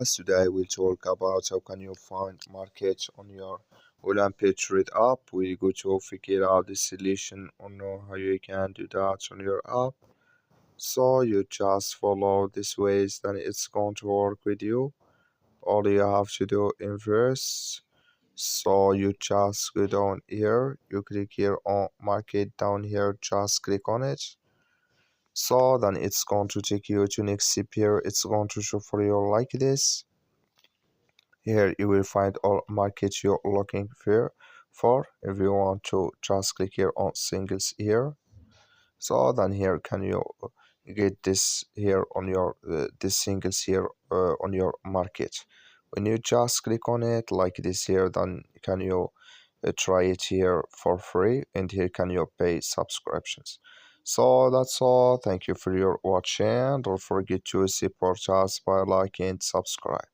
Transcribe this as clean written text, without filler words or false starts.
Today we'll talk about how can you find markets on your Olymptrade app. We go to figure out the solution on how you can do that on your app. So you just follow this ways, then it's going to work with you. All you have to do in first. So you just go down here, you click here on market down here, just click on it. So then it's going to take you to next step here. It's going to show for you like this. Here you will find all markets you're looking for. If you want to just click here on singles here. So then here can you get this here on your this singles here on your market. When you just click on it like this here, then can you try it here for free, and here can you pay subscriptions. So that's all. Thank you for your watching. Don't forget to support us by liking and subscribe.